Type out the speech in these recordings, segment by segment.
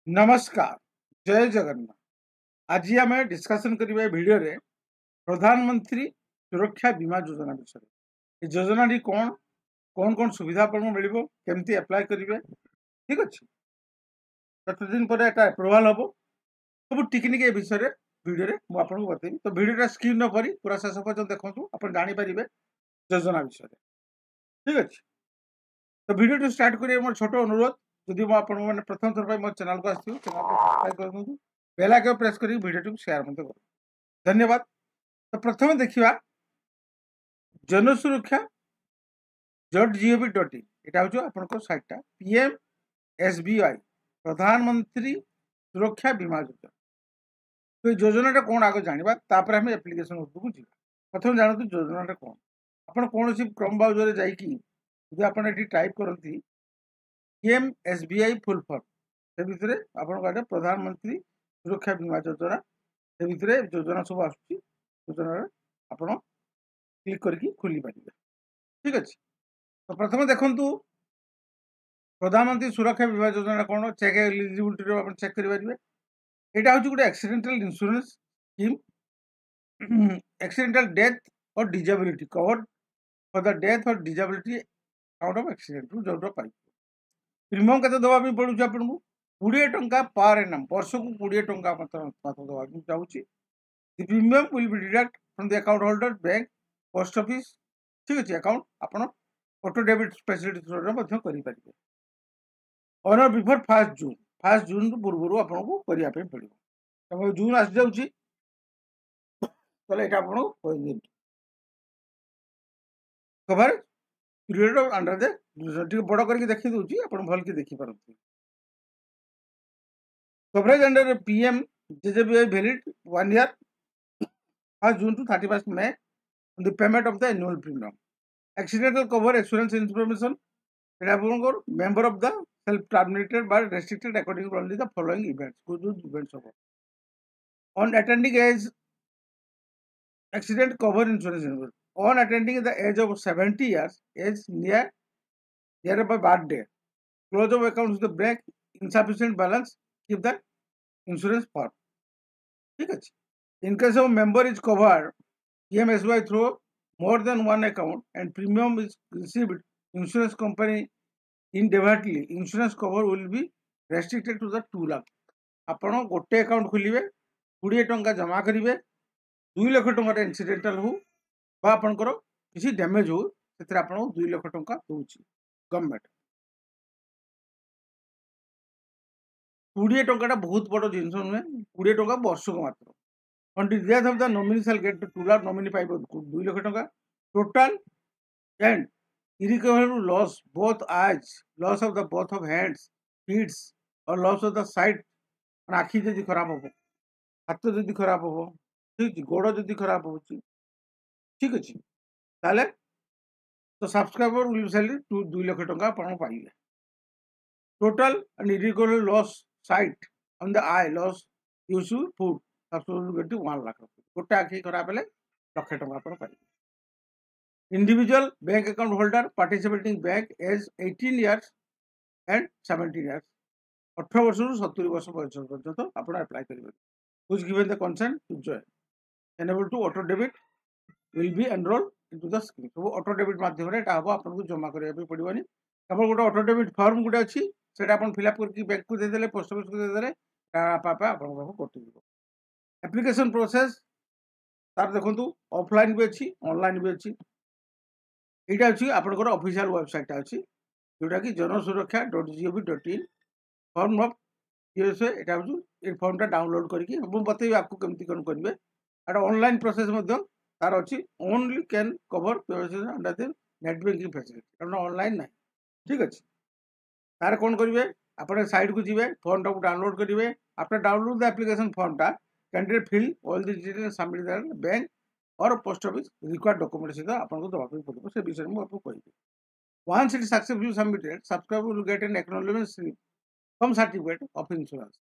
नमस्कार, जय जगन्नाथ। आज आम डिस्कसन करिबा वीडियो रे प्रधानमंत्री सुरक्षा बीमा योजना विषय। ये योजना कौन कौन कौन सुविधा आपको मिल केमती अप्लाई करेंगे, ठीक अच्छे कत दिन पर अप्रूवाल हम सब टिकनिक ए विषय वीडियो रे मुझे बतेबी। तो वीडियो स्किप न करी पूरा शेष पर्यटन देखो, आप जानीपर योजना विषय, ठीक अच्छे। तो वीडियो स्टार्ट करिए मोर छोट अनुरोध, जदि मैंने प्रथम थर मो चैनल को आसो चैनल को सब्सक्राइब कर दूँ, बेल आइकन प्रेस कर वीडियो शेयर मत कर, धन्यवाद। तो प्रथम देखा जनसुरक्षा.gov.in यहाँ हूँ आप साइटा PMSBY प्रधानमंत्री सुरक्षा बीमा योजना। तो ये योजना कौन आगे जाना तापर आम एप्लिकेशन उपरको जी। प्रथम जानते योजना कौन, आप कौन क्रम ब्राउजर जा टाइप करती PMSBY फुल फॉर्म से भितर आप प्रधानमंत्री सुरक्षा बीमा योजना से भितर योजना सब आसूँ योजना आप क्लिक करके खोली पारे, ठीक अच्छे। तो प्रथम देखु प्रधानमंत्री सुरक्षा बीमा योजना कौन चेक एलिजिबिलिटी आप चेक करेंगे। यहाँ हूँ गोटे accidental insurance scheme, accidental death और disability cover for the death और डिजेबिलिटी आउट ऑफ एक्सीडेंट जो पाई। प्रीमियम के दवाई पड़ू आपको 20 टंका पर एनम वर्ष को 20 टंका मात्र दवा चाहिए। The premium will be deduct from the account holder bank post office, ठीक अच्छे। अकाउंट आप ऑटो डेबिट फैसिलिटी थ्रू करेंगे ऑन बिफोर 1 जून 1 जून पूर्व आपको करने पड़ो। जून आसी जाऊँगी तो यहाँ आपको कवर पीरियड अंडर दे बड़ करके देखी दूसरी आप भल के देखिपार। Coverage under PMJJBY valid 1 year 1 June to 31st May on the payment of the annual premium. Accidental cover assurance information member of the self-terminated but restricted according to only the following events. Events on attending age accident cover insurance on attending the age of 70 years age nearby birthday, close of accounts with the bank, insufficient balance, keep the insurance form, ठीक है। In case of member is covered PMSBY through more than one account and premium is received insurance company indefinitely, insurance cover will be restricted to the 2 lakh। आपण गोटे account खोलिए 20 टंका जमा करेंगे 2 लाख टंका accidental हो आपंकर किसी डैमेज हो से आपको 2 लाख टंका दूसरी गवर्नमेंट। 20 टंका बहुत बड़ जिन नुहे, 20 टंका वर्ष को मात्र on the death of the nominee shall get 2 lakh nominee पाइब 2 लाख टंका total and irrecoverable loss both eyes, loss of the both of hands, feet or loss of the sight, आखि जदि खराब हम, हाथ जदि खराब हम, ठीक गोड़ जदि खराब हो, ठीक अच्छे ताले तो सब्सक्राइबर विल सैलरी 2 लाख टंका आपण पाइबे। Total and irrecoverable loss sight on the eye loss use food subscriber get 1 lakh गोटे आखि खराब हेले लक्ष टंका आपण पाइबे। Individual bank account holder participating bank age 18 years and 17 years 18 वर्ष 70 वर्ष पर्यटन आप अप्लाई करेंगे। Who's given the consent to join enable to auto debit will be enrolled into the scheme। सब ऑटो डेबिट माध्यम आपको जमा करने पड़ोनी। आप गोटे ऑटो डेबिट फॉर्म गोटे अच्छी से फिलअप करके बैंक को देदेले पोस्ट ऑफिस को देदेले आप कटिज। एप्लिकेशन प्रोसेस तार देखो ऑफलाइन भी अच्छी ऑनलाइन भी अच्छी। यहाँ अच्छी आपंकर ऑफिशियल वेबसाइट अच्छी जोटा कि जनसुरक्षा.gov.in फॉर्म ऑफ यूएसए यहाँ हूँ ये फॉर्मटा डाउनलोड करके बतेबी आपको केमती कौन करेंगे। एटा ऑनलाइन प्रोसेस तार अच्छी only can cover under the net banking facility कारण ऑनलाइन ना, ठीक अच्छे। तार कौन करेंगे आप साइट को जी फॉर्म टाक डाउनलोड करेंगे। आफ्टर डाउनलोड द एप्लिकेशन फॉर्मटा candidate fill all the details submit bank और पोस्ट ऑफिस रिक्वायर्ड डॉक्यूमेंट सहित आपको दवाई पड़ो से विषय में आपको कहि। Once it successfully submitted subscriber will get an acknowledgement slip from certificate of insurance.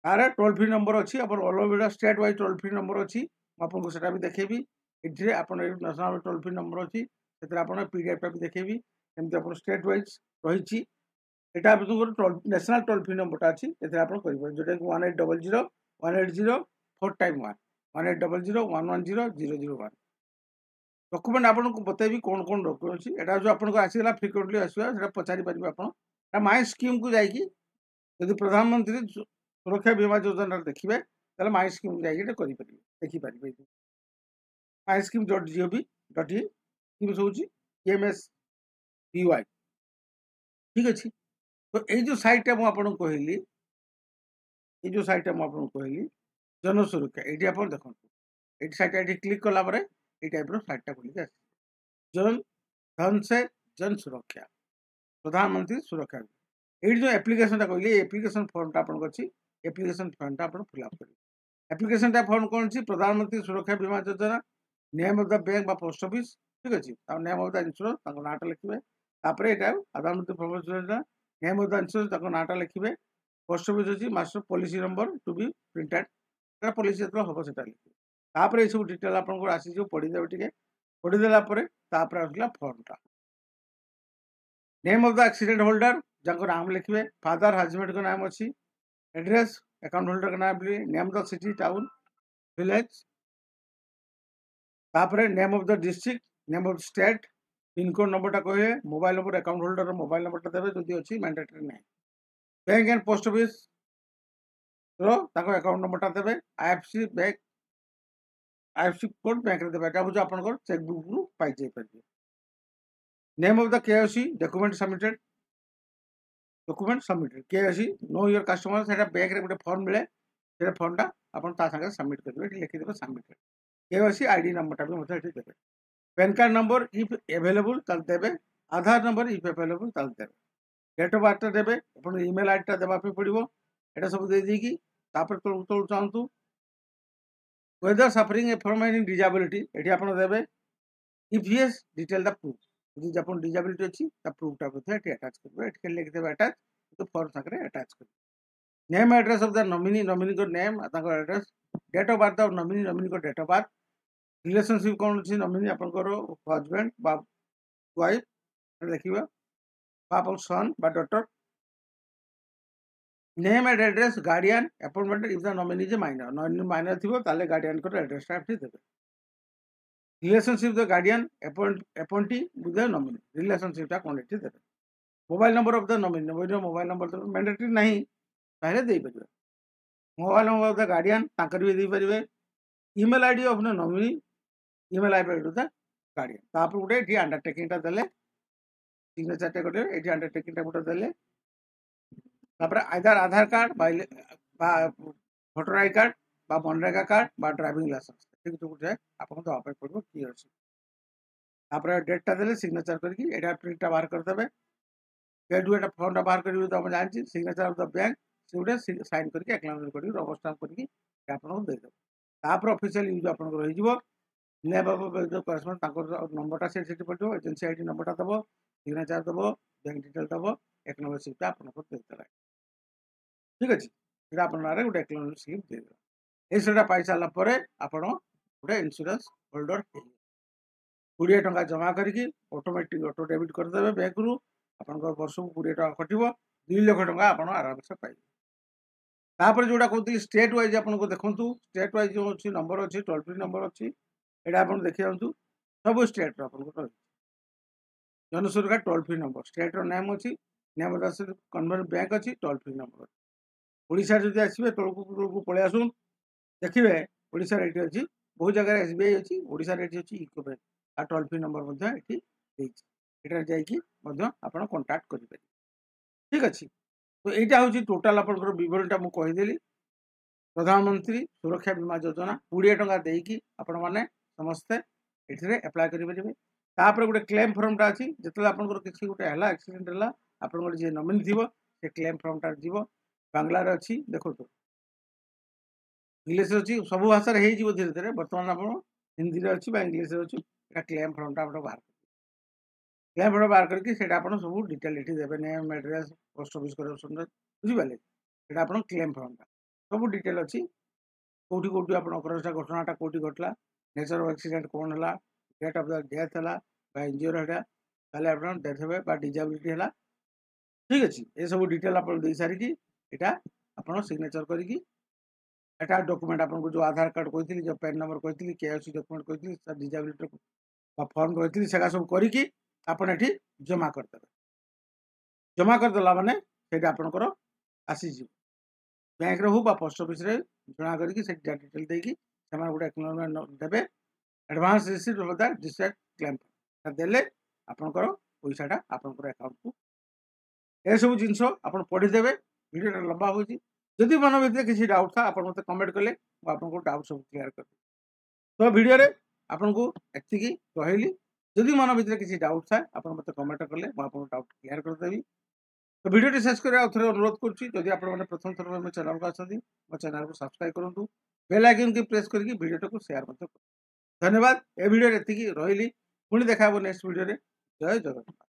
तार टोल फ्री नंबर अच्छी आप all over state wise toll free number अच्छी आपको सेटा भी देखेबी। ये आप नेशनल टोल फ्री नंबर अच्छी से पीडीएफ भी देखेबी एमती आप स्टेट वाइज रही। এটা আপনার ন্যাশনাল টোल फ्री नंबरटा अच्छी जोटा 1800 180 1800 110 110 001 डॉक्यूमेंट आपको बतेबी कौन कौन डॉक्यूमेंट अच्छी एटा जो आपको आसला फ्रिक्वेंटली आसवा पचारि पारे आप माई स्कीम को जाकि यदि प्रधानमंत्री सुरक्षा बीमा योजना देखिए माई स्कीम को जाकि देखिपारे माई स्कीम .gov.in स्कीम हूँ PMSBY ठीक अच्छे। तो ये जो साइटा मुझे कहली ये जो साइटा मुझे कहली जन सुरक्षा ये आप देखो ये साइट ये क्लिक कलापर ये टाइप साइटा खुल जन धन से जन सुरक्षा प्रधानमंत्री सुरक्षा ये जो एप्लिकेशन कहली एप्लिकेशन फॉर्म आपको अच्छी एप्लिकेशन फॉर्म आप फिलअप करेंगे एप्लिकेशन फॉर्म कौन अच्छी प्रधानमंत्री सुरक्षा बीमा योजना नेम ऑफ द बैंक बा पोस्ट ऑफिस ठीक अच्छे नेम ऑफ द इंश्योरेंस नाटा लिखे प्रधानमंत्री योजना नेम ऑफ द इंश्योरेंस नाटा लिखे पोस्ट ऑफिस अच्छी master policy number to be printed policy जो हम से लिखे तापर ये सब डिटेल आपको आसी पढ़ीदे टे पढ़ीदेला आसला फॉर्मटा name of the accident holder जहाँ नाम लिखे फादर हजबैंड का नाम अच्छी एड्रेस अकाउंट होल्डर का नाम name of the city town village तापर name of the district name of the state pincode नंबरटा कहे mobile number account holder mobile नंबरटा देवे जो अच्छी मैंडेटरी ना bank and post office account नंबरटा देवे IFC bank IFC code bank देवे बुझे आप चेकबुक रु पाई पारे name of the KYC document submitted KYC know your customer से बैंक रे गोटे फॉर्म मिले से फॉर्मटा आप सबमिट करेंगे लिखिदेवे सबमिटेड KYC ID नंबरटा भी मतलब देवे pan card number if available तल देवे आधार नंबर इफ अवेलेबल तल देवे डेट ऑफ बर्थ देवे अपन ईमेल आईडी देवाई पड़ो ये सब देदेकी तलू चाहतु whether suffering from any disability ये आप देवे if yes detail the proof यदि आप डिजाबिलिटी अच्छी प्रूफटा अटाच करेंगे लिखिदेवे अटाच तो फॉर्म सागर अटाच कर name address of the nominee nominee को name address date of birth of nominee nominee को डेट ऑफ बर्थ रिलेशनशिप कौन अच्छी नॉमिनी आपंकर हजबैंड बा वाइफ देखा बाप सन बा daughter name and address guardian appointment if the nominee is minor nominee minor थी गार्डियन को एड्रेस देवे relationship the guardian appointee with the nominee रिलेशनशिपटा कौन ये देवे mobile number of the nominee mobile number तो मैंडेटरी नहीं पहले दे पारे mobile number of the guardian भी दे पारे email ID of the nominee email ID to the guardian तापर गोटे ये अंडरटेकिंगटा देले सिग्नेचरटा गोटे ये अंडरटेकिंगटा गोटे देले either Aadhaar card voter I card MNREGA card driving licence ठीक जो गोटे आपको दवाई पड़ो क्लियर डेटा देले सिग्नेचर करके प्रिंटा बाहर करदे केटू एटा फॉर्मटा बाहर कर तो जानी सिग्नेचर ऑफ द बैंक से गोटे साइन करके एक्नॉलेज करके रबर स्टाम्प करके आपको देदेव तापर ऑफिशियल यूज आपको रही नेम ऑफ करस्पॉन्ड नंबरटा से पड़ो एजेंसी आईडी नंबरटा दब सिग्नेचर दब बैंक डिटेल दब एक्नॉलेज स्लिपटा आपको देदेला ठीक अच्छे ये आप गोटे एक्नॉलेज स्लिप देदेला ये पाई सारापर आप गोटे इंश्योरेंस होल्डर 20 टंका जमा करके ऑटोमेटिक ऑटो डेबिट करदे बैंक रु आप वर्ष को 20 टंका कटो 2 लाख टंका आप आराम से पाइबे तापर जोड़ा कहती स्टेट वाइज आपको देखूँ स्टेट वाइज जो अच्छी नंबर अच्छी टोल फ्री नंबर अच्छी ये आप देखी जाऊँ सब स्टेट आपको Jansuraksha toll free number state name अच्छी नेम कन्वेंट बैंक अच्छी टोल फ्री नंबर ओडिशा जब आसवे तौक पलि आसुन देखिए ओडिशा ये अच्छी बहुत जगह SBI अच्छी ओडिशा ये अच्छी इको बैंक आ टोल फ्री नंबर ये जाकि कंटाक्ट करें ठीक अच्छे। तो यहाँ हूँ टोटाल आप विवरणटा मुझे कहीदेली प्रधानमंत्री सुरक्षा बीमा योजना 20 टंका देकी आपण मैंने समस्ते ये एप्लाय करेंगे तापर गोटे क्लेम फॉर्मटा अच्छी जिते आपंकर किसी गोटे है एक्सीडेंट है आपंकर जी नॉमिनी थी से क्लेम फॉर्मटा जीव बांग्लार अच्छी देखो तो इंग्लीश अच्छी सब भाषा हो धीरे धीरे बर्तमान आप हिंदी अच्छी इंग्लीश अच्छी क्लेम फॉर्मटा आप बाहर क्लेम फॉर्म बाहर करके आप सब डिटेल ये देवे name address post office corruption बुझिपारे ये आप क्लेम फॉर्मटा सब डिटेल अच्छी कौटी कौटी आपटा घटनाटा कौटी घटला नेचर ऑफ एक्सीडेंट कौन है डेट ऑफ द डेथ है इंजुरी है ताले आप डेथ हे डिजाबिलिटी है ठीक अच्छे ये सब डिटेल आप दे सारिकी यहाँ आप सिग्नेचर करिकी एटा डॉक्यूमेंट आपको जो आधार कार्ड कहती जो पैन नंबर कहती केआईसी डॉक्यूमेंट कहती डिजाबिलिटी फॉर्म कहती से सब करिकी आपन एठी जमा करदेवे जमा करदेला माने सेटा आपनकर आसीजी बैंक रे हो बा पोस्ट ऑफिस रे जमा करके से डिटेल देकी सेमान गोटे एक्नॉलेजमेंट देबे advance receipt of the district claim देले आपनकर पैसाटा आपनकर अकाउंट को ए सब जिनस आपन पढ़ीदेवे वीडियो लंबा हो जदि मन भर किसी डाउट था आप मत कमेंट कले आपको डाउट सब क्लियर कर तो वीडियो रे आपन को एतिकी कहली जदि मन भर किसी डाउट था आप मत कमेंट कले आपको डाउट क्लियर करदेवी तो वीडियो शेष कर अनुरोध करुँच आप प्रथम थर मो चैनल को आसती मो चैनल को सब्सक्राइब करूँ बेल आइकन की प्रेस करके वीडियो को शेयर धन्यवाद ए वीडियो एतिकी रही पुणी देखा नेक्स्ट वीडियो जय जगन्नाथ।